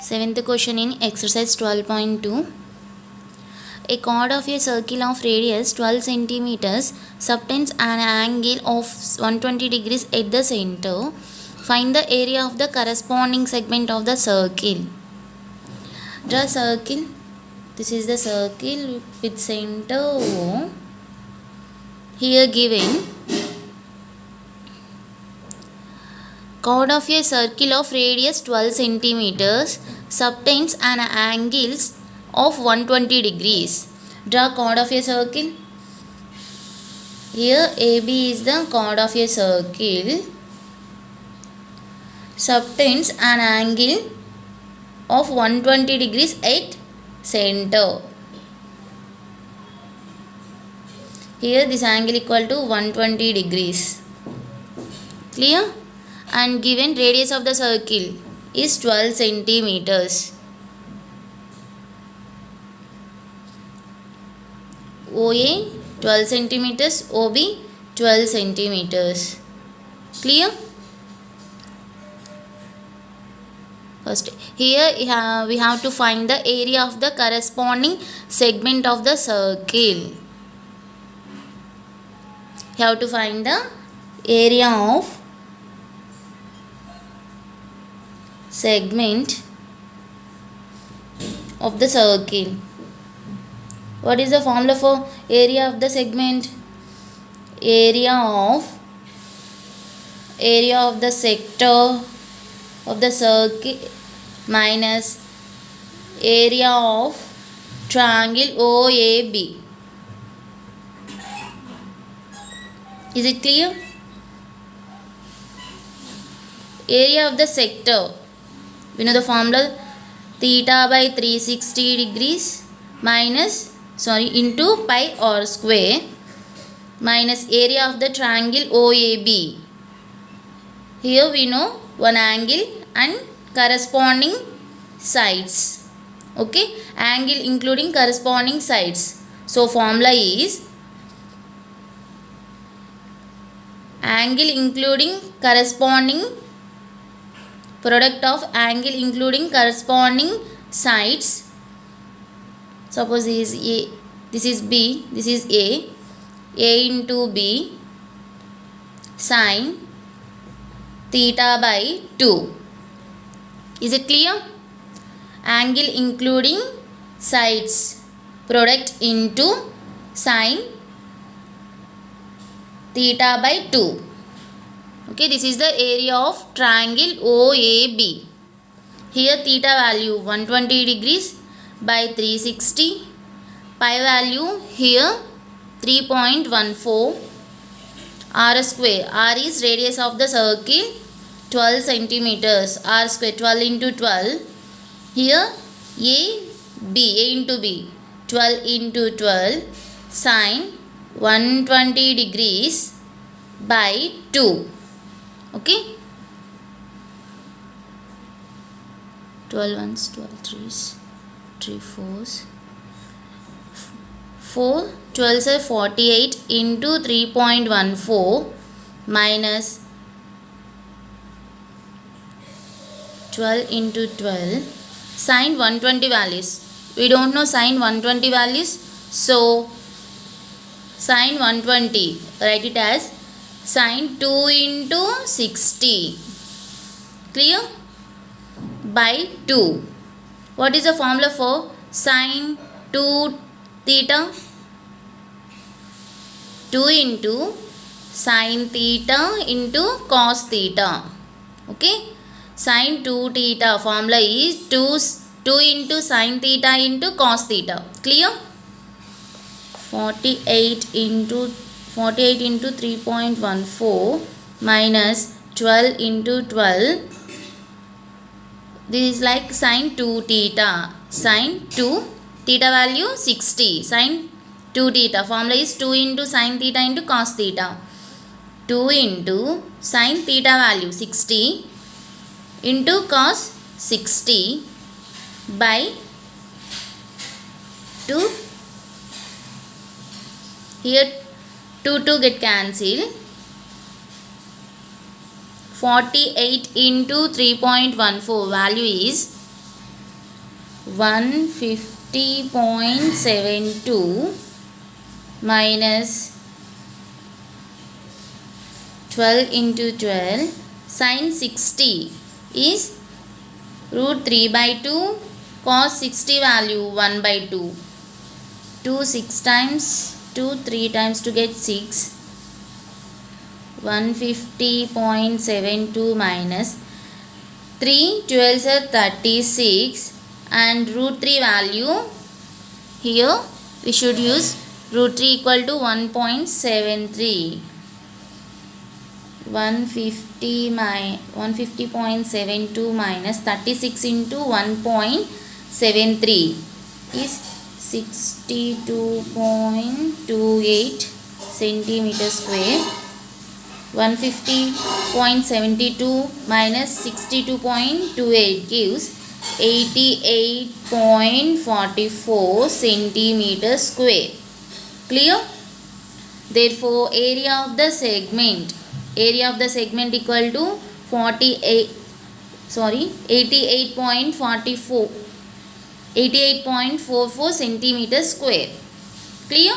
Seventh question in exercise 12.2. A chord of a circle of radius 12 centimeters subtends an angle of 120 degrees at the center. Find the area of the corresponding segment of the circle. Draw circle. This is the circle with center O. Here given chord of a circle of radius 12 centimeters subtends an angle of 120 degrees. Draw chord of a circle. Here AB is the chord of a circle. Subtends an angle of 120 degrees at center. Here this angle equal to 120 degrees. Clear? And given radius of the circle is 12 centimeters. OA 12 centimeters, OB 12 centimeters. Clear? First, here we have to find the area of the corresponding segment of the circle. You have to find the area of segment of the circle. What is the formula for area of the segment? Area of the sector of the circle minus area of triangle OAB. Is it clear? Area of the sector. We know the formula, theta by 360 degrees into pi r square minus area of the triangle OAB. Here we know one angle and corresponding sides. Okay, angle including corresponding sides. So formula is angle including corresponding product of angle including corresponding sides. Suppose this is A, this is B, this is A into B sine theta by 2. Is it clear? Angle including sides product into sine theta by 2. Okay, this is the area of triangle OAB. Here theta value 120 degrees by 360. Pi value here 3.14. R square. R is radius of the circle 12 centimeters. R square 12 into 12. Here A into B 12 into 12 sine 120 degrees by 2. Okay, 12 ones, 12 threes, 3 fours, 4 12s are 48 into 3.14 minus 12 into 12 sine 120 values. We don't know sine 120 values, so sine 120, write it as sine 2 into 60. Clear? By 2. What is the formula for sine 2 theta? 2 into sine theta into cos theta. Okay? Sine 2 theta formula is 2 into sine theta into cos theta. Clear? 48 into 3.14 minus 12 into 12. This is like sine 2 theta. Sine 2 theta value 60. Sine 2 theta formula is 2 into sine theta into cos theta. 2 into sine theta value 60 into cos 60 by 2. Here 2 get cancelled. 48 into 3.14 value is 150.72 minus 12 into 12 sin 60 is root 3 by 2 cos 60 value 1 by 2. 2 6 times 2 3 times to get 6. 150.72 minus 3 12s are 36 and root 3 value here we should use root 3 equal to 1.73. 150.72 minus 36 into 1.73 is 62.28 centimeter square. 150.72 minus 62.28 gives 88.44 centimeter square. Clear? Therefore, area of the segment equal to 88.44 centimeter square. Clear?